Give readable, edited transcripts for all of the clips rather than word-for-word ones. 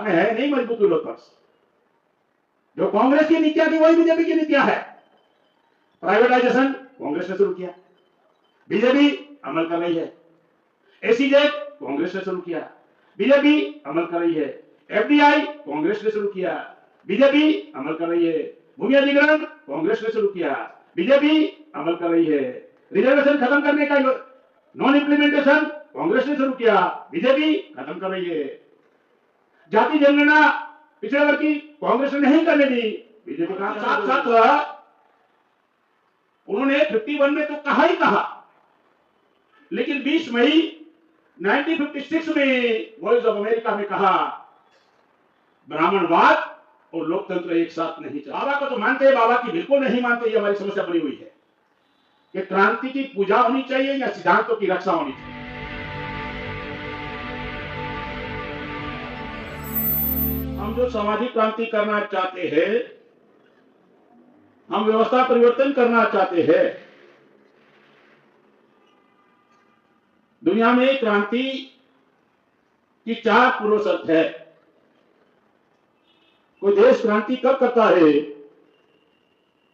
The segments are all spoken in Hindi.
में है नहीं मजबूत विरोध पक्ष। जो कांग्रेस की नीतियां थी वही बीजेपी की नीतियां है। प्राइवेटाइजेशन कांग्रेस ने शुरू किया, बीजेपी अमल कर रही है। एसीजेड कांग्रेस ने शुरू किया, बीजेपी अमल कर रही है। एफडीआई कांग्रेस ने शुरू किया, बीजेपी अमल कर रही है। भूमि अधिग्रहण कांग्रेस ने शुरू किया, बीजेपी अमल कर रही है। रिजर्वेशन खत्म करने का नॉन इंप्लीमेंटेशन कांग्रेस ने शुरू किया, बीजेपी खत्म कर रही है। जाति जनगणना पिछड़े वर्ग की कांग्रेस ने नहीं करने दी, बीजेपी का साथ साथ उन्होंने 51 में तो कहा ही कहा, लेकिन 20 मई 1956 में वॉइस ऑफ अमेरिका में कहा ब्राह्मणवाद और लोकतंत्र एक साथ नहीं चलता। बाबा को तो मानते हैं, बाबा की बिल्कुल नहीं मानते। ये हमारी समस्या बनी हुई है कि क्रांति की पूजा होनी चाहिए या सिद्धांतों की रक्षा होनी चाहिए। हम जो सामाजिक क्रांति करना चाहते हैं, हम व्यवस्था परिवर्तन करना चाहते हैं। दुनिया में क्रांति की 4 पूर्व शर्त है। कोई देश क्रांति कब करता है,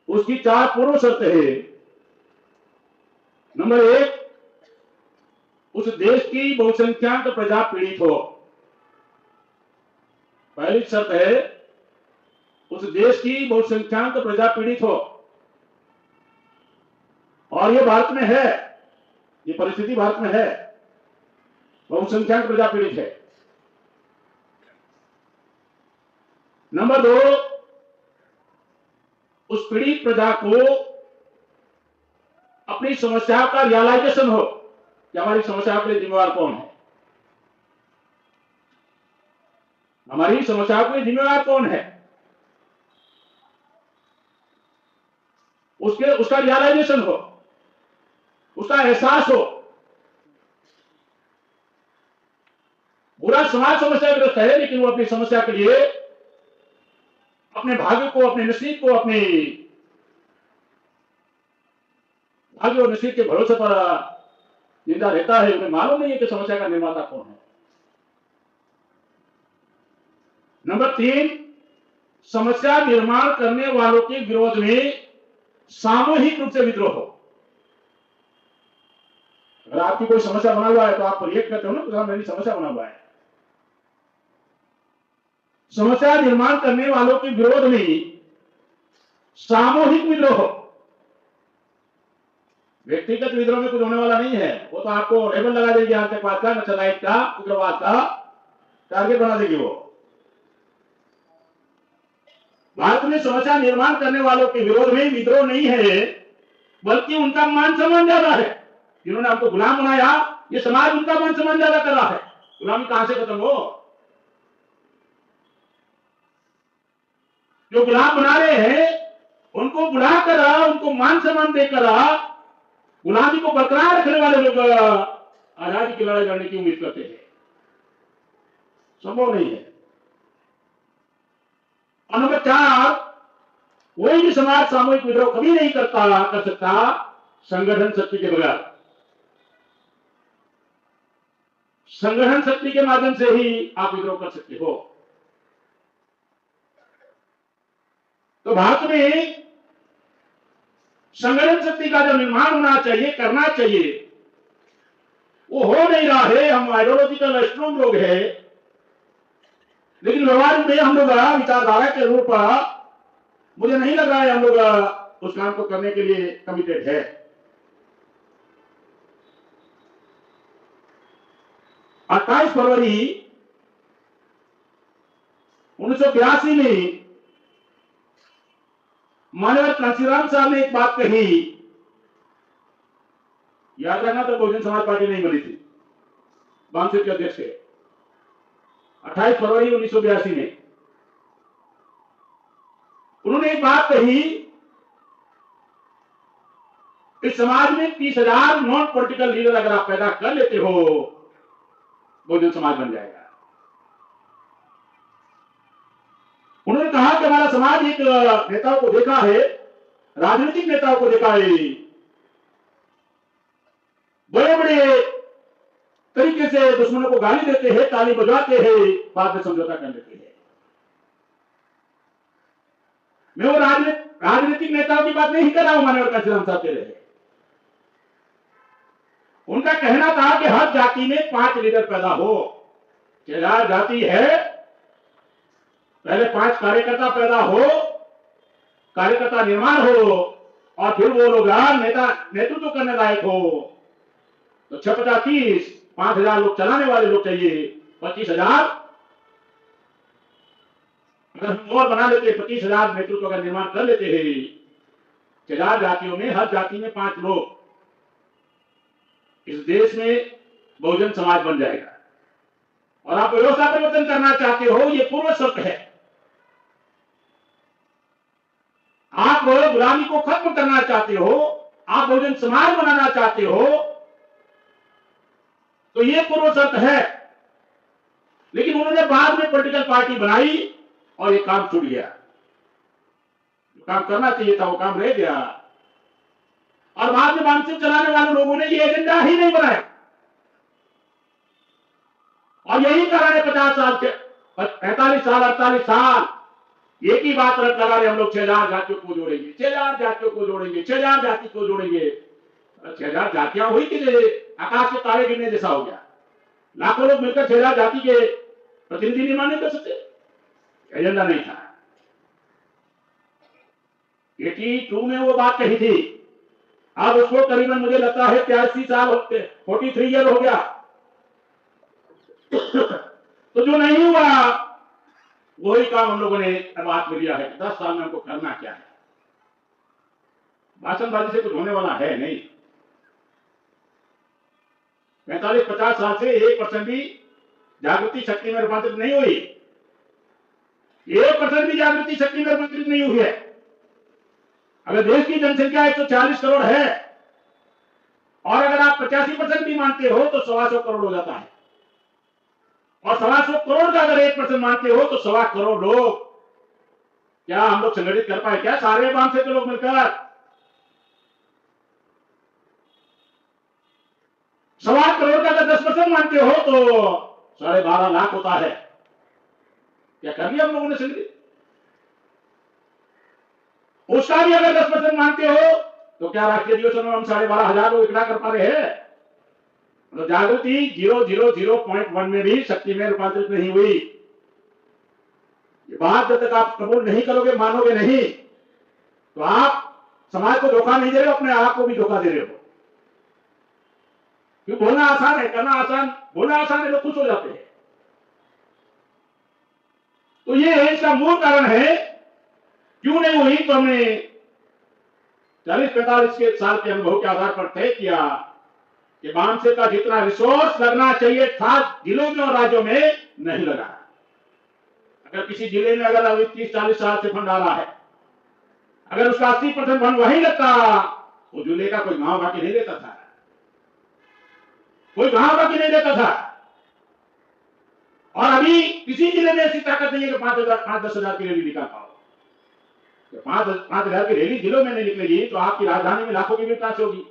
उसकी 4 पूर्व शर्त है। नंबर 1, उस देश की बहुसंख्यक प्रजा पीड़ित हो। पहली शर्त है उस देश की बहुसंख्यक प्रजा पीड़ित हो, और ये भारत में है, ये परिस्थिति भारत में है, बहुसंख्यक प्रजा पीड़ित है। नंबर 2, उस पीड़ित प्रजा को अपनी समस्या का रियलाइजेशन हो कि हमारी समस्या के लिए जिम्मेवार कौन है, हमारी समस्या के लिए जिम्मेवार कौन है, उसका रियलाइजेशन हो, उसका एहसास हो। पूरा समाज समस्याग्रस्त है, लेकिन वो अपनी समस्या के लिए अपने भाग्य को, अपने नसीब को, अपने भाग्य और नसीब के भरोसे पर जिंदा रहता है। उन्हें मालूम नहीं है कि समस्या का निर्माता कौन है। नंबर 3, समस्या निर्माण करने वालों के विरोध में सामूहिक रूप से विद्रोह हो। अगर आपकी कोई समस्या बना हुआ है तो आप रिएक्ट करते हो ना, तो मेरी समस्या बना हुआ है। समस्या निर्माण करने वालों के विरोध में सामूहिक विद्रोह हो। व्यक्तिगत विद्रोह में कुछ होने वाला नहीं है, वो तो आपको लेबल लगा देगी, आतंकवाद का, नक्सलाइट का, उग्रवाद का टारगेट बना देगी वो। भारत में समस्या निर्माण करने वालों के विरोध में विद्रोह नहीं है, बल्कि उनका मान सम्मान ज्यादा है। जिन्होंने हमको गुलाम बनाया, ये समाज उनका मान सम्मान ज्यादा कर रहा है। गुलामी कहां से खत्म हो? जो गुलाम बना रहे हैं उनको बुलाकर, उनको मान सम्मान देकर गुलामी को बरकरार रखने वाले लोग आजादी की लड़ाई लड़ने की उम्मीद करते हैं। संभव नहीं है। और नंबर 4, कोई भी समाज सामूहिक विद्रोह कभी नहीं कर सकता संगठन शक्ति के बगैर। संगठन शक्ति के माध्यम से ही आप विद्रोह कर सकते हो। तो भारत में संगठन शक्ति का जो निर्माण होना चाहिए, करना चाहिए, वो हो नहीं रहा है। हम आइडियोलॉजिकल स्ट्रॉन्ग लोग हैं, लेकिन व्यवहार में हम लोग विचारधारा के रूप मुझे नहीं लग रहा है हम लोग उस काम को करने के लिए कमिटेड है। अट्ठाईस फरवरी 1982 में माननीय कांशीराम साहब ने एक बात कही, याद रखना, तो बहुजन समाज पार्टी नहीं बनी थी, बामसेट के अध्यक्ष थे। 28 फरवरी 1982 में उन्होंने एक बात कही, इस समाज में 30,000 नॉन पॉलिटिकल लीडर अगर आप पैदा कर लेते हो, बहुजन समाज बन जाएगा। उन्होंने कहा कि हमारा समाज एक नेताओं को देखा है, राजनीतिक नेताओं को देखा है, बड़े बड़े तरीके से दुश्मनों को गाली देते हैं, ताली बजाते हैं, बाद में समझौता कर लेते हैं। मैं वो राजनीतिक नेताओं की बात नहीं कर रहा हूं। माननीय काशीराम साहब कह रहे हैं, उनका कहना था कि हर जाति में 5 लीडर पैदा हो। 4 जाति है, पहले 5 कार्यकर्ता पैदा हो, कार्यकर्ता निर्माण हो, और फिर वो लोग नेता नेतृत्व करने लायक हो। तो 6-50-30 5,000 लोग चलाने वाले लोग चाहिए। 25,000 अगर हम और बना लेते, 25,000 नेतृत्व का निर्माण कर लेते हैं। 4 जातियों में हर जाति में 5 लोग, इस देश में बहुजन समाज बन जाएगा। और आप व्यवस्था परिवर्तन करना चाहते हो, ये पूर्व शर्त है। आप गुलामी को खत्म करना चाहते हो, आप बहुजन समाज बनाना चाहते हो, तो ये पूर्व शर्त है। लेकिन उन्होंने बाद में पॉलिटिकल पार्टी बनाई और ये काम छूट गया। जो काम करना चाहिए था वो काम रह गया। और बाद में मानसिक चलाने वाले लोगों ने ये एजेंडा ही नहीं बनाया। और यही कारण है 50 साल से 45 साल 48 साल एक ही बात रट लगा रहे हम लोग, 6,000 जातियों को जोड़ेंगे, 6,000 जातियों को जोड़ेंगे, 6,000 जाति को जोड़ेंगे। 6,000 जातियां हुई कि आकाश से तारे गिरने जैसा हो गया। लाखों लोग मिलकर 6,000 जाति के प्रतिनिधि निर्माण नहीं कर सकते। एजेंडा नहीं था। 82 में वो बात कही थी, अब उसको करीबन मुझे लगता है 83 साल 43 ईयर हो गया। तो जो नहीं हुआ वही काम हम लोगों ने अब हाथ में लिया है। 10 साल में हमको करना क्या है। भाषणबाजी से कुछ होने वाला है नहीं। 45-50 साल से 1% भी जागृति शक्ति में रूपांतरित नहीं हुई। 1% भी जागृति शक्ति में रूपांतरित नहीं हुई है। अगर देश की जनसंख्या 140 करोड़ है और अगर आप 85% भी मानते हो तो 125 करोड़ हो जाता है। और 125 करोड़ का अगर 1% मानते हो तो 1.25 करोड़ लोग, क्या हम लोग संगठित कर पाए क्या सारे बांध से के लोग मिलकर? 1.25 करोड़ का अगर 10% मानते हो तो 12.5 लाख होता है। क्या कर लिया हम लोगों ने संगठित? उसका भी अगर 10% मानते हो तो क्या राष्ट्रीय अधिवेशन में हम 12,500 लोग इकट्ठा कर पा रहे हैं? तो जागृति 0.001 में भी शक्ति में रूपांतरित नहीं हुई। ये बात जब तक आप कबूल नहीं करोगे, मानोगे नहीं, तो आप समाज को धोखा नहीं दे रहे हो, अपने आप को भी धोखा दे रहे हो। क्योंकि बोलना आसान है, करना आसान, बोलना आसान है, लोग खुश हो जाते हैं। तो ये इसका मूल कारण है क्यों नहीं हुई। तो हमने 40-45 साल के अनुभव के आधार पर तय किया कि बांसे का जितना रिसोर्स लगना चाहिए था जिलों में और राज्यों में नहीं लगा। अगर किसी जिले में अगर अभी 30-40 साल से फंड आ रहा है, अगर उसका 80% फंड वहीं लगता, वो जिले का कोई गांव बाकी नहीं देता था, कोई गांव बाकी नहीं देता था। और अभी किसी जिले में ऐसी ताकत नहीं है कि 5-10 हजार की रैली निकाल पाओ। 5,000 की रैली जिलों में नहीं निकलेगी तो आपकी राजधानी में लाखों की भीड़ कहां से होगी,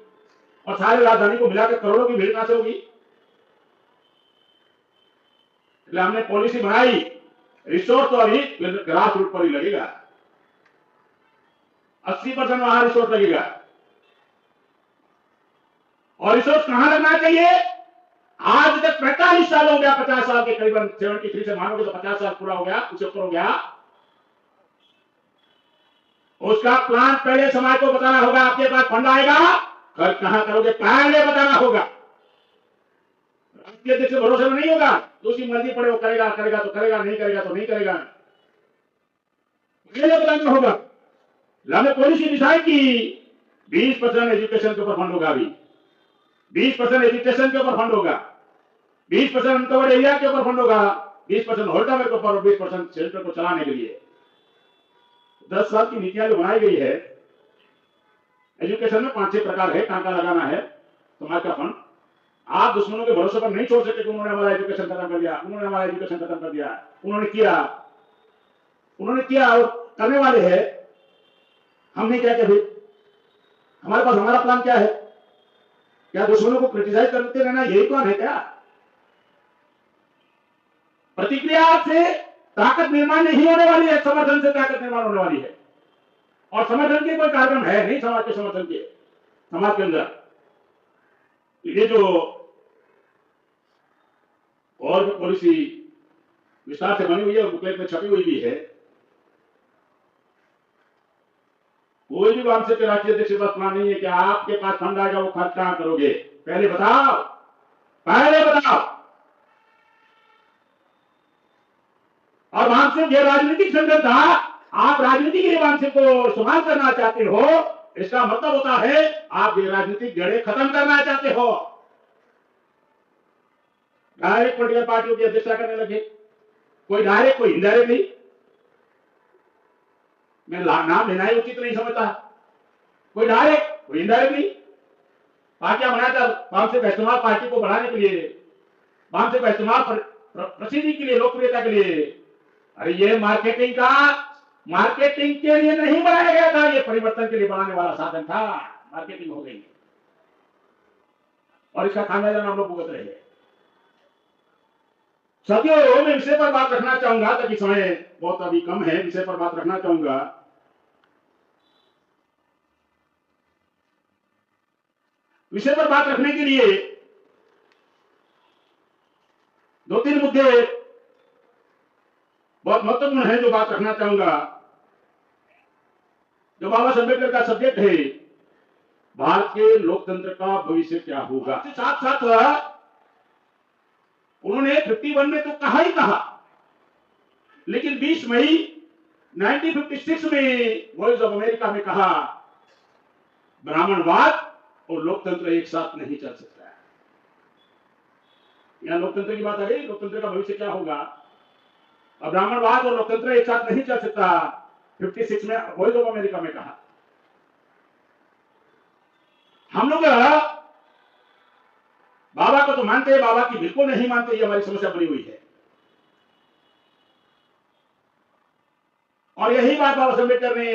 और सारी राजधानी को मिलाकर करोड़ों की भीड़ कहां से होगी। इसलिए हमने पॉलिसी बनाई, रिसोर्स तो अभी ग्रास रूट पर ही लगेगा। 80% वहां रिसोर्स लगेगा। और रिसोर्स कहां लगना चाहिए? आज तक 45 साल हो गया, 50 साल के करीबन 73 से मानोगे तो 50 साल पूरा हो गया, उससे ऊपर हो गया। उसका प्लान पहले समाज को बताना होगा। आपके पास फंड आएगा, खर्च कहां करोगे पहले बताना होगा। राष्ट्रीय अध्यक्ष भरोसे में नहीं होगा, तो उसकी मर्जी पड़े, वो करेगा करेगा तो करेगा, नहीं करेगा तो नहीं करेगा, पहले बताना होगा। हमने पॉलिसी डिसाइड की 20% एजुकेशन के ऊपर फंड होगा। अभी 20% एजुकेशन के ऊपर फंड होगा, 20% अनकवर्ड एरिया के ऊपर फंड होगा, 20% होल्डर के ऊपर और 20% सेंटर को चलाने के लिए। 10 साल की नीतियां जो बनाई गई है एजुकेशन में 5-6 प्रकार है। टांका लगाना है समाज का फंड। आप दुश्मनों के भरोसे पर नहीं छोड़ सकते कि उन्होंने हमारा एजुकेशन खत्म कर दिया, उन्होंने हमारा एजुकेशन खत्म कर दिया। उन्होंने किया और करने वाले हैं। हमने क्या किया भाई? हमारे पास हमारा प्लान क्या है? क्या दुश्मनों को क्रिटिसाइज करते रहना यही प्लान है क्या? प्रतिक्रिया से ताकत निर्माण नहीं होने वाली है, समर्थन से ताकत निर्माण होने वाली है। और समर्थन के कोई कार्यक्रम है नहीं समाज के समर्थन के, समाज के अंदर ये जो और भी पॉलिसी विस्तार से बनी हुई है और बुकलेट में छपी हुई भी है। कोई भी वामसे के राष्ट्रीय अध्यक्ष के पास प्लान नहीं है कि आपके पास फंड आएगा वो खर्च कहां करोगे, पहले बताओ, पहले बताओ। और वामसे ये राजनीतिक संगठन था, आप राजनीति के लिए वामसे को इस्तेमाल करना चाहते हो, इसका मतलब होता है आप ये राजनीतिक जड़ें खत्म करना चाहते हो। डायरेक्ट पॉलिटिकल पार्टियों की अध्यक्षता करने लगे, कोई डायरेक्ट कोई इनडायरेक्ट नहीं। मैं नाम लेना ही उचित नहीं समझता, कोई डायरेक्ट कोई इनडायरेक्ट नहीं। पार्टियां बनाकर वामसे का इस्तेमाल पार्टी को बढ़ाने के लिए, वामसे का इस्तेमाल प्रसिद्धि के लिए, लोकप्रियता के लिए। अरे ये मार्केटिंग के लिए नहीं बनाया गया था, ये परिवर्तन के लिए बनाने वाला साधन था। मार्केटिंग हो गई और इसका खामियाजा हम लोग भुगत रहे हैं। साथियों, मैं विषय पर बात रखना चाहूंगा, ताकि समय बहुत अभी कम है, विषय पर बात रखना चाहूंगा। विषय पर बात रखने के लिए दो तीन मुद्दे बहुत महत्वपूर्ण है जो बात रखना चाहूंगा। जो बाबा साहब अम्बेडकर का सब्जेक्ट है, भारत के लोकतंत्र का भविष्य क्या होगा। साथ साथ उन्होंने 51 में तो कहा ही कहा, लेकिन 20 मई 1956 में वॉइस ऑफ अमेरिका में कहा, ब्राह्मणवाद और लोकतंत्र एक साथ नहीं चल सकता है। यहां लोकतंत्र की बात आ गई, लोकतंत्र का भविष्य क्या होगा। अब ब्राह्मणवाद और लोकतंत्र एक साथ नहीं चल सकता, 56 में वॉइस ऑफ अमेरिका में कहा। हम लोग बाबा को तो मानते हैं, बाबा की बिल्कुल नहीं मानते, ये हमारी समस्या बनी हुई है। और यही बात बाबा साहब अम्बेडकर ने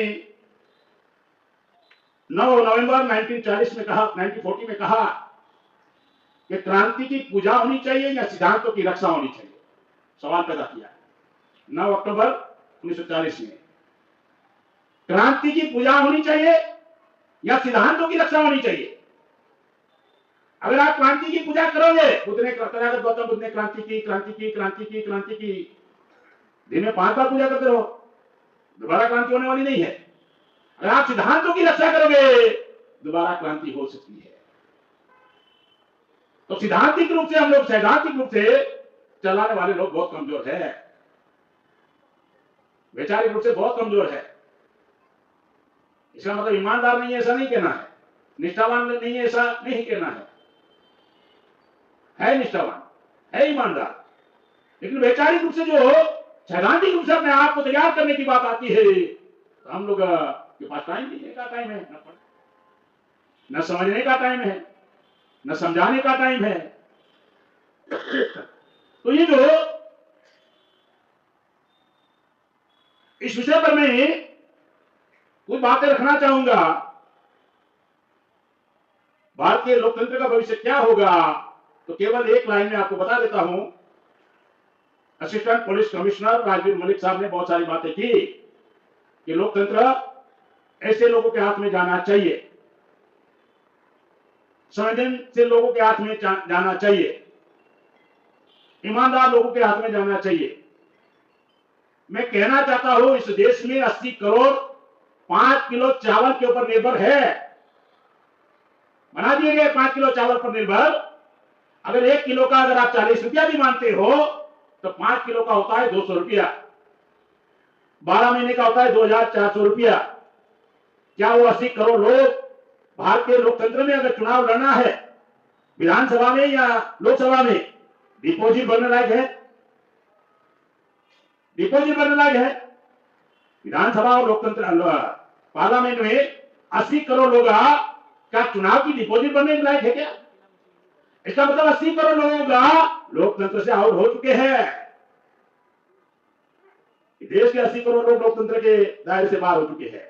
9 नवंबर 1940 में कहा, 1940 में कहा कि क्रांति की पूजा होनी चाहिए या सिद्धांतों की रक्षा होनी चाहिए। सवाल पैदा किया 9 अक्टूबर 1940 में, क्रांति की पूजा होनी चाहिए या सिद्धांतों की रक्षा होनी चाहिए। अगर आप क्रांति की पूजा करोगे, तथागत गौतम बुद्ध ने क्रांति की दिन में 5 बार पूजा करते रहो, दोबारा क्रांति होने वाली नहीं है। अगर आप सिद्धांतों की रक्षा करोगे, दोबारा क्रांति हो सकती है। तो सैद्धांतिक रूप से चलाने वाले लोग बहुत कमजोर है, वैचारिक रूप से बहुत कमजोर है। इसका मतलब ईमानदार नहीं है ऐसा नहीं कहना है, निष्ठावान नहीं है ऐसा नहीं कहना है निष्ठावान, है ईमानदार। लेकिन वैचारिक रूप से जो सैद्धांतिक रूप से अपने आप को तैयार करने की बात आती है, तो हम लोग के पास टाइम नहीं का टाइम है, न समझने का टाइम है, न समझाने का टाइम है। तो ये जो इस विषय पर मैं कुछ बातें रखना चाहूंगा, भारतीय लोकतंत्र का भविष्य क्या होगा, तो केवल एक लाइन में आपको बता देता हूं। Assistant police commissioner Rajveer Malik साहब ने बहुत सारी बातें की कि लोकतंत्र ऐसे लोगों के हाथ में जाना चाहिए, संवेदनशील लोगों के हाथ में जाना चाहिए, ईमानदार लोगों के हाथ में जाना चाहिए। मैं कहना चाहता हूं, इस देश में 80 करोड़ 5 किलो चावल के ऊपर निर्भर है, बना दिए गए 5 किलो चावल पर निर्भर। अगर 1 किलो का अगर आप 40 रुपया भी मानते हो, तो 5 किलो का होता है 200 रुपया, 12 महीने का होता है 2400 रुपया। क्या वो 80 करोड़ लोग भारतीय लोकतंत्र में अगर चुनाव लड़ना है, विधानसभा में या लोकसभा में, डिपोजिट भरने लायक है? डिपोजिट भरने लायक है? विधानसभा और लोकतंत्र पार्लियामेंट में 80 करोड़ लोग क्या चुनाव की डिपोजिट भरने लायक है क्या? इसका मतलब 80 करोड़ लोग लोकतंत्र से आउट हो चुके हैं। देश के 80 करोड़ लोग लोकतंत्र के दायरे से बाहर हो चुके हैं।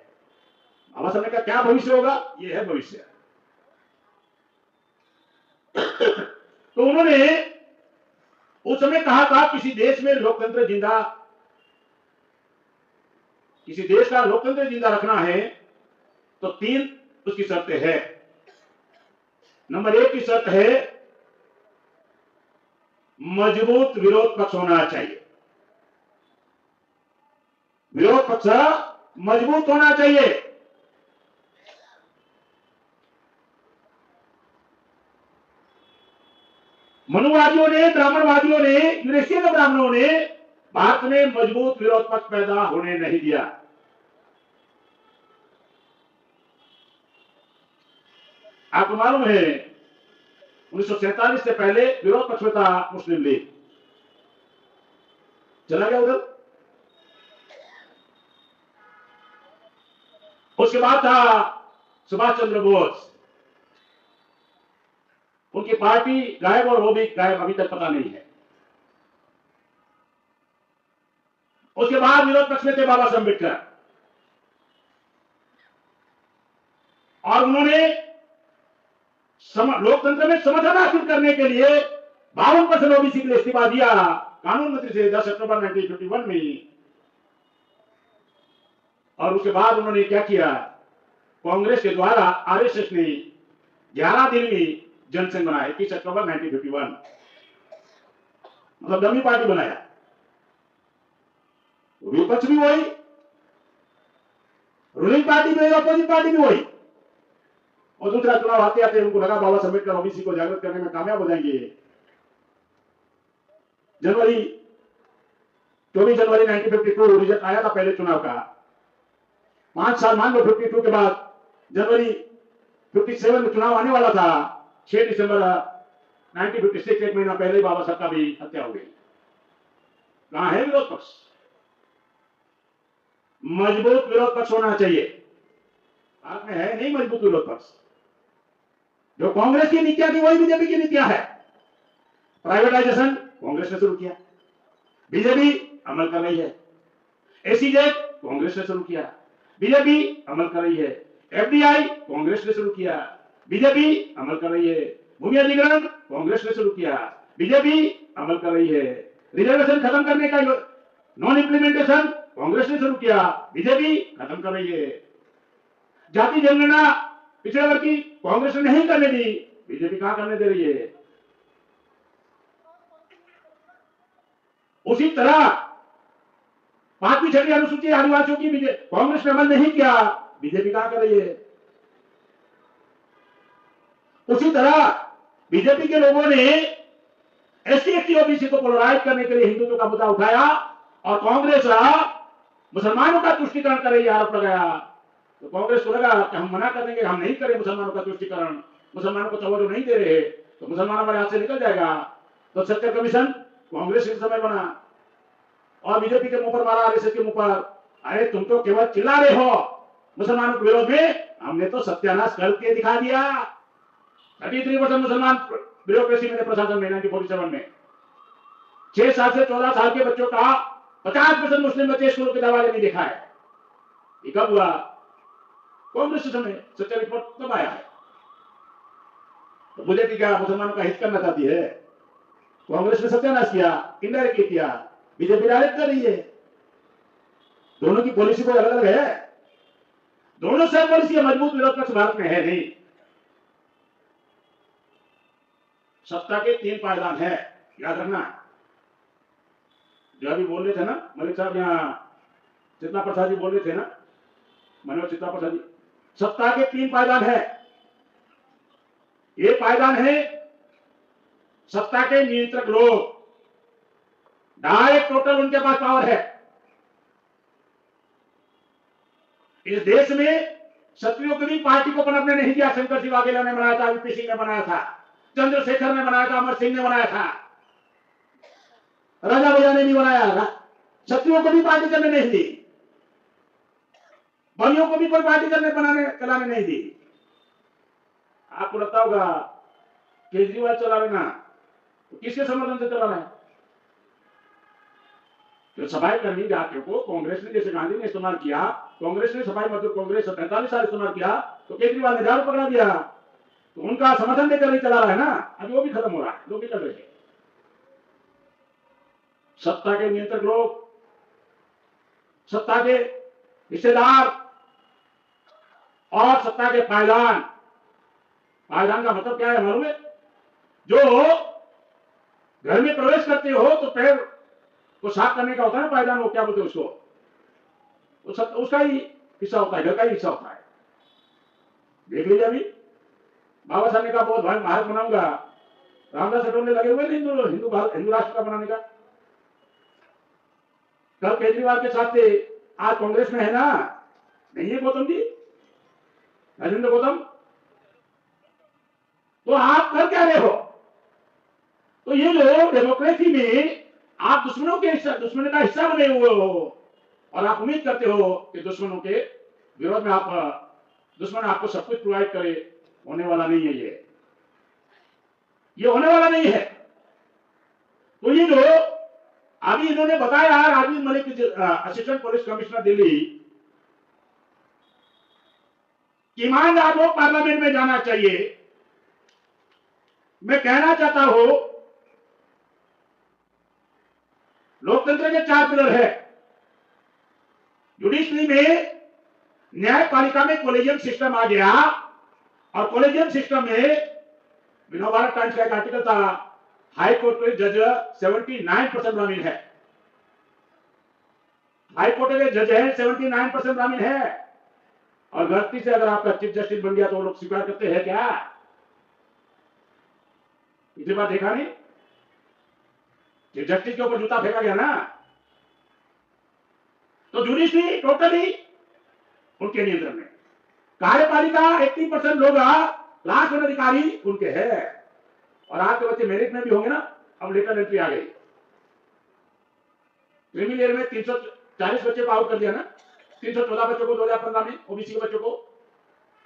बाबा साहब का क्या भविष्य होगा? ये है भविष्य। तो उन्होंने उस समय कहा था, किसी देश में लोकतंत्र जिंदा किसी देश का लोकतंत्र जिंदा रखना है तो 3 उसकी शर्तें हैं। नंबर 1 की शर्त है मजबूत विरोध पक्ष होना चाहिए। विरोध पक्ष मजबूत होना चाहिए। मनुवादियों ने, ब्राह्मणवादियों ने, यूरेशियन ब्राह्मणों ने भारत में मजबूत विरोध पक्ष पैदा होने नहीं दिया। आपको मालूम है 1947 से पहले विरोध पक्ष में था मुस्लिम लीग, चला गया उधर। उसके बाद था सुभाष चंद्र बोस, उनकी पार्टी गायब और वो भी गायब, अभी तक पता नहीं है। उसके बाद विरोध पक्ष में थे बाबा साहब अम्बेडकर, और उन्होंने लोकतंत्र में समर्थन हासिल करने के लिए 52% ओबीसी के लिए इस्तीफा दिया कानून मंत्री से 10 अक्टूबर 1951 में। और उसके बाद उन्होंने क्या किया, कांग्रेस के द्वारा आरएसएस ने 11 दिन में जनसंघ बनाया 21 अक्टूबर 1951, मतलब डमी पार्टी बनाया। विपक्ष भी वही, रूलिंग पार्टी भी वही, अपोजिट पार्टी भी वही। और दूसरा चुनाव आते आते उनको लगा बाबा साहब अम्बेडकर ओबीसी को जागृत करने में कामयाब हो जाएंगे। जनवरी 24 जनवरी 1952 रिजल्ट आया था पहले चुनाव का। 5 साल मान लो, 52 के बाद जनवरी 57 में चुनाव आने वाला था। 6 दिसंबर 1956, एक महीना पहले बाबा साहब का भी हत्या हो गई। कहां है विरोध पक्ष? मजबूत विरोध पक्ष होना चाहिए। आप में है नहीं मजबूत विरोध पक्ष। जो कांग्रेस की नीतियां थी वही बीजेपी की नीतियां है। प्राइवेटाइजेशन कांग्रेस ने शुरू किया, बीजेपी अमल कर रही है। एसीजेड कांग्रेस ने शुरू किया, बीजेपी अमल कर रही है। एफडीआई कांग्रेस ने शुरू किया, बीजेपी अमल कर रही है। भूमि अधिग्रहण कांग्रेस ने शुरू किया, बीजेपी अमल कर रही है। रिजर्वेशन खत्म करने का नॉन इंप्लीमेंटेशन कांग्रेस ने शुरू किया, बीजेपी खत्म कर रही है। जाति जनगणना पिछड़े वर्ग की कांग्रेस ने नहीं करने दी, बीजेपी कहां करने दे रही है। उसी तरह 5वीं 6वीं अनुसूची आदिवासियों की कांग्रेस ने अमल नहीं किया, बीजेपी कहां कर रही है। उसी तरह बीजेपी के लोगों ने एससी एसटी ओबीसी को पोलराइज करने के लिए हिंदुत्व का मुद्दा उठाया, और कांग्रेस मुसलमानों का तुष्टीकरण कर रही, आरोप लगाया। तो कांग्रेस को लगा कि हम मना कर देंगे, हम नहीं करें मुसलमानों का तुष्टीकरण, मुसलमानों को तवज्जो नहीं दे रहे तो मुसलमान हमारे हाथ से निकल जाएगा। तो सत्य कमीशन कांग्रेस के समय बना और बीजेपी के मुंह पर मारा, आरएसएस के मुंह पर, अरे तुम तो केवल चिल्ला रहे हो मुसलमानों के विरोध में, हमने तो सत्यानाश करके दिखा दिया। 33% मुसलमान ब्यूरोक्रेसी में, प्रशासन में 1947 में 6 साल से 14 साल के बच्चों का 50% मुस्लिम बच्चे स्कूलों के दरवाजे में देखा है। ये कब हुआ? कांग्रेस के समय। सच्चा रिपोर्ट तब आया है। तो बीजेपी क्या मुसलमानों का हित करना चाहती है? कांग्रेस ने सत्यानाश किया, इनडायरेक्टली किया, बीजेपी डायरेक्ट कर रही है। दोनों की पॉलिसी कोई अलग अलग है? दोनों से पॉलिसी मजबूत विरोध पक्ष भारत में है नहीं। सत्ता के 3 पायदान है, याद रखना। जो अभी बोल रहे थे ना मलिक साहब, यहाँ चित्ता प्रसाद जी बोल रहे थे ना, मनोज चित्ता प्रसाद जी, सत्ता के 3 पायदान है। ये पायदान है सत्ता के नियंत्रक लोग, डायरेक्ट टोटल उनके पास पावर है। इस देश में क्षत्रियों की भी पार्टी को पनपने नहीं दिया। शंकर सिंह वाघेला ने बनाया था, वीपी सिंह ने बनाया था, चंद्रशेखर ने बनाया था, अमर सिंह ने बनाया था, राजा भैया ने भी बनाया था। क्षत्रियों को भी पार्टी करने नहीं दी, बलियों को भी कोई पार्टी करने बनाने चलाने नहीं दी। आपको लगता होगा केजरीवाल चला रहे ना, तो किसके समर्थन से चला रहा है? तो सफाई कर्मी जातियों को कांग्रेस ने, जैसे गांधी ने इस्तेमाल किया, कांग्रेस ने सफाई मजदूर कांग्रेस 45 साल इस्तेमाल किया, तो केजरीवाल ने झाड़ू पकड़ा दिया। तो उनका समर्थन देकर नहीं चला रहा है ना, अभी वो भी खत्म हो रहा है, लोग भी कर रहे हैं। सत्ता के नियंत्रक लोग, सत्ता के हिस्सेदार और सत्ता के पायदान। पायदान का मतलब क्या है मालूम है? जो घर में प्रवेश करते हो तो पैर को साफ करने का होता है ना पायदान, वो क्या बोलते हैं उसको, उसका ही हिस्सा होता है, घर का ही हिस्सा होता है। देख लीजिए अभी बाबा साहब ने कहा बहुत भाई भारत बनाऊंगा, रामदास अठौले लगे हुए हिंदू हिंदू हिंदू राष्ट्र का बनाने का। कल केजरीवाल के साथ थे, आज कांग्रेस में है ना, नहीं है गौतम जी, राजेंद्र गौतम? तो आप कर क्या रहे हो? तो ये जो डेमोक्रेसी में आप दुश्मनों का हिस्सा बने हुए हो और आप उम्मीद करते हो कि दुश्मनों के विरोध में दुश्मन आपको सब कुछ प्रोवाइड करे, होने वाला नहीं है। ये होने वाला नहीं है। तो ये जो अभी इन्होंने बताया, Rajeev Malik assistant police commissioner Delhi, ईमानदार लोग पार्लियामेंट में जाना चाहिए। मैं कहना चाहता हूं लोकतंत्र के 4 पिलर है। जुडिशरी में न्यायपालिका में कोलेजियम सिस्टम आ गया और कोलेजियम सिस्टम में भारत टाइम्स का एक आर्टिकल था, हाई कोर्ट के जज 79% ब्राह्मण है। हाई कोर्ट के जज है 79% ब्राह्मण है। और गलती से अगर आपका चीफ जस्टिस बन गया तो वो लोग स्वीकार करते हैं क्या? पिछली बार देखा नहीं, चीफ जस्टिस के ऊपर जूता फेंका गया ना। तो जुडिशरी टोटली उनके नियंत्रण में। कार्यपालिका 80% लोग लास्ट अधिकारी उनके हैं। और आपके बच्चे मेरिट में भी होंगे ना, अब लेटर एंट्री आ गई। क्रिमिनल ईयर में 340 बच्चे को आउट कर दिया ना, 314 बच्चों को 2015 में ओबीसी के बच्चों को।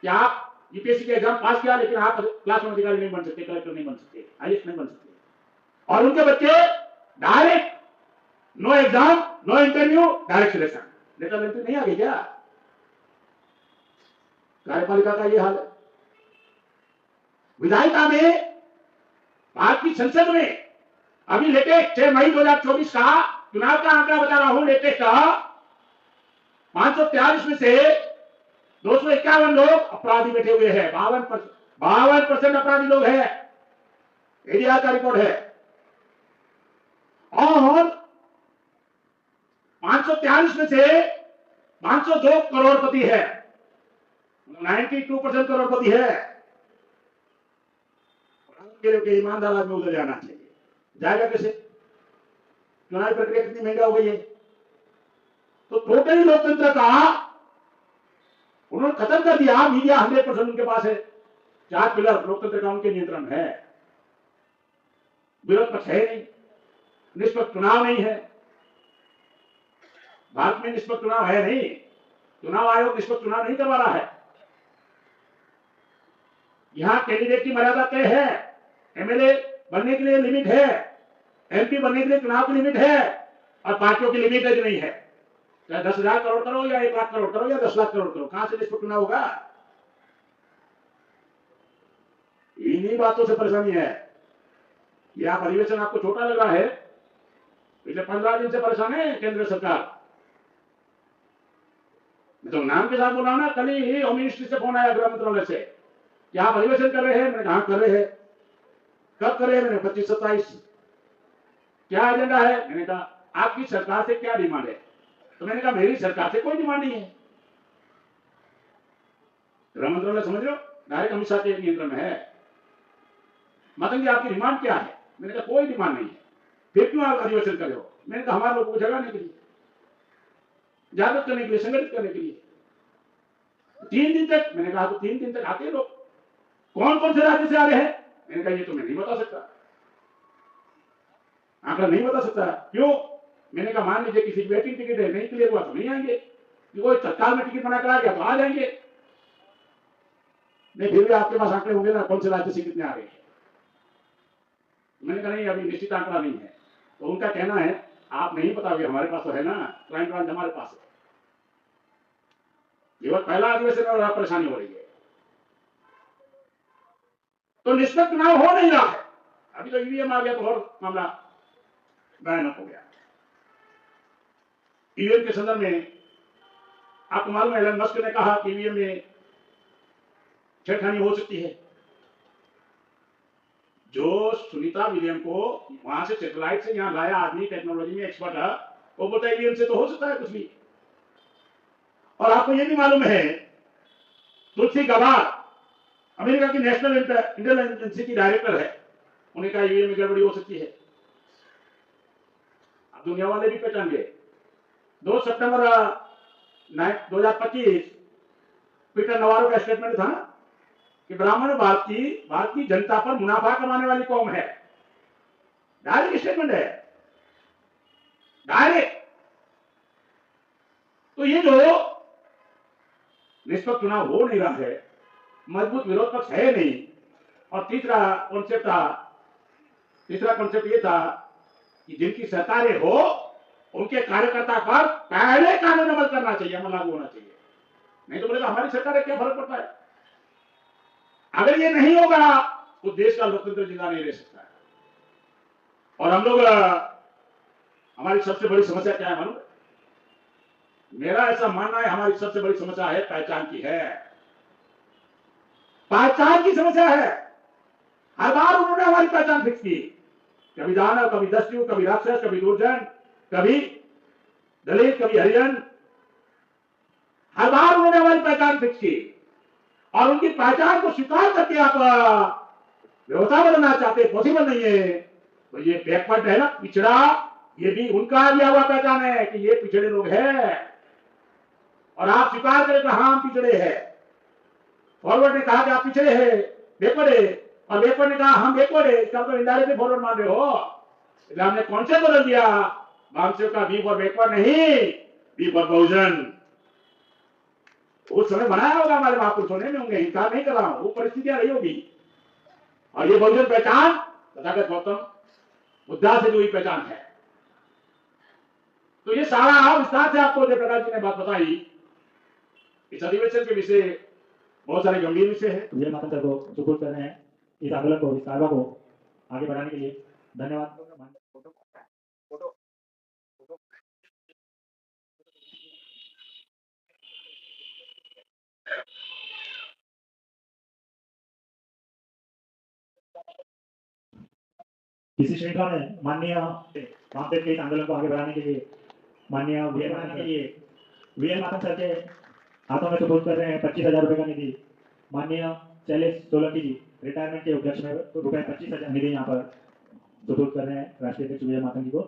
क्या आप यूपीएससी के एग्जाम पास किया लेकिन आप क्लास वन अधिकारी नहीं बन सकते, कलेक्टर नहीं बन सकते, आईएएस नहीं बन सकते। और उनके बच्चे direct no exam no interview direct selection, later entry नहीं आ गई क्या? कार्यपालिका का ये हाल है। विधायिका में भारत की संसद में अभी लेटेस्ट 6 मई 2024 का चुनाव का आंकड़ा बता रहा हूं, लेटेस्ट 543 में से 251 लोग अपराधी बैठे हुए हैं। 52% अपराधी लोग हैं, एडीआर का रिकॉर्ड है। और 543 में से 502 करोड़पति है, 92% करोड़पति है। ईमानदार आदमी उधर जाना चाहिए, जाएगा कैसे? चुनाव प्रक्रिया कितनी महंगा हो गई है। तो टोटली लोकतंत्र का उन्होंने खत्म कर दिया। मीडिया 100% उनके पास है। 4 पिलर लोकतंत्र का उनके नियंत्रण है। विरोध पक्ष है नहीं, निष्पक्ष चुनाव नहीं है। भारत में निष्पक्ष चुनाव है नहीं, चुनाव आयोग निष्पक्ष चुनाव नहीं करवा रहा है। यहां कैंडिडेट की मर्यादा तय है, एमएलए बनने के लिए लिमिट है, एमपी बनने के लिए चुनाव की लिमिट है, और पार्टियों की लिमिट नहीं है। चाहे 10,000 करोड़ करो या 1 लाख करोड़ करो या 10 लाख करोड़ करो, कहां से निष्पक्ष चुनाव होगा? इन्हीं बातों से परेशानी है। यह अधिवेशन आपको छोटा लग रहा है, पिछले 15 दिन से परेशान है केंद्र सरकार। मैं तो नाम के साथ बोल रहा हूं ना। कल ही होम मिनिस्ट्री से फोन आया, गृह मंत्रालय से, क्या आप अधिवेशन कर रहे हैं? मैंने कहा कर रहे हैं। कब कर रहे हैं? मैंने 25-27। क्या एजेंडा है? मैंने कहा आपकी सरकार से क्या डिमांड है? तो मैंने कहा मेरी सरकार से कोई डिमांड नहीं है। गृह मंत्रालय समझ लो डायरेक्ट अमित शाह के नियंत्रण में है। मतंग जी आपकी डिमांड क्या है? मैंने कहा कोई डिमांड नहीं है। फिर क्यों आप अधिवेशन कर रहे हो? मैंने कहा हमारे लोगों को जगाने के लिए, जागृत करने के लिए, संगठित करने के लिए। 3 दिन तक, मैंने कहा तो 3 दिन तक आते हैं लोग। कौन कौन से राज्य से आ रहे हैं? मैंने कहा ये तो मैं नहीं बता सकता, आंकड़ा नहीं बता सकता। क्यों? मैंने कहा मान लीजिए किसी वेटिंग टिकट है, नहीं क्लियर हुआ तो नहीं आएंगे, कोई तत्काल में टिकट बनाकर आ गया तो आ जाएंगे। नहीं, फिर भी आपके पास आंकड़े होंगे ना, कौन से राज्य से कितने आ रहे हैं। मैंने कहा नहीं, अभी निश्चित आंकड़ा नहीं है। तो उनका कहना है आप नहीं बताओगे, हमारे पास तो है ना, क्लाइंट ब्रांच हमारे पास है। ये पहला अधिवेशन और आप परेशानी हो रही है। तो निष्पक्ष चुनाव हो नहीं रहा है। अभी तो ईवीएम आ गया तो और मामला भयानक हो गया। ईवीएम के संदर्भ में आपको मालूम है एलन मस्क ने कहा कि ईवीएम में छेड़खानी हो सकती है। जो सुनीता विलियम को वहां से सैटेलाइट से यहां लाया आदमी, टेक्नोलॉजी में एक्सपर्ट है, वो बोलता है ईवीएम से तो हो सकता है कुछ भी। और आपको ये भी मालूम है तुलसी गबार्ड अमेरिका की नेशनल इंटेलिजेंस एजेंसी की डायरेक्टर है, उन्हें कहा ईवीएम में गड़बड़ी हो सकती है। अब दुनिया वाले भी पहचान गए। 2 सितंबर 2025 पीटर नवारो का स्टेटमेंट था कि ब्राह्मण भारत की जनता पर मुनाफा कमाने वाली कौम है। डायरेक्ट स्टेटमेंट है, डायरेक्ट। तो ये जो निष्पक्ष चुनाव हो नहीं रहा है, मजबूत विरोध पक्ष है नहीं, और तीसरा कॉन्सेप्ट ये था कि जिनकी सरकारें हो उनके कार्यकर्ता पर पहले कानून अमल करना चाहिए, अमल लागू होना चाहिए। नहीं तो बोलेगा हमारी सरकार क्या फर्क पड़ता है। अगर ये नहीं होगा तो देश का लोकतंत्र जिंदा नहीं रह सकता है। और हम लोग हमारी सबसे बड़ी समस्या क्या है मालूम है? मेरा ऐसा मानना है हमारी सबसे बड़ी समस्या है पहचान की है। पहचान की समस्या है। हर बार उन्होंने हमारी पहचान फिक्स की, कभी दानव, कभी दस्यु, कभी राक्षस, कभी दुर्जन, कभी दलित, कभी हरिजन। हर बार उन्होंने हमारी पहचान फिक्स की, और उनकी पहचान को स्वीकार करके आप व्यवस्था बनाना चाहते, पॉसिबल नहीं है। तो ये बैकवर्ड है ना, पिछड़ा, ये भी उनका दिया हुआ पहचान है कि ये पिछड़े लोग हैं, और आप स्वीकार करें कि हाँ हम पिछड़े हैं। फॉरवर्ड ने कहा कि आप पिछड़े हैं, बैकवर्ड है, और बैकवर्ड ने कहा हम बैकवर्ड है, इसका मतलब इनडायरेक्टली फॉरवर्ड मान रहे हो। इसलिए हमने कॉन्सेप्ट बदल दिया, वामसेव का बी फॉर बैकवर्ड नहीं, बी फॉर बहुजन। उस समय बनाया होगा हमारे महापुरुषों ने, मैं उनका इंकार नहीं कर रहा हूं, वो परिस्थितियां रही होगी। और ये बहुजन पहचान तथागत गौतम बुद्धा से जुड़ी पहचान है। तो ये सारा विस्तार से आपको जयप्रकाश जी ने बात बताई। इस अधिवेशन के विषय बहुत सारे गंभीर विषय है। विजय माता सर को सपोर्ट कर रहे हैं इस आंदोलन को, इस कार्रवाई को आगे बढ़ाने के लिए। धन्यवाद। इसी श्रृंखला में माननीय वामदेव के इस आंदोलन को आगे बढ़ाने के लिए माननीय वीएल माथन सर के हाथों में सपोर्ट कर रहे हैं 25,000 रुपए का निधि। माननीय शैलेश सोलंकी जी रिटायरमेंट के उपलक्ष्य में रुपए 25,000 निधि यहाँ पर सपोर्ट कर रहे हैं राष्ट्रीय अध्यक्ष वीएल माथन जी को।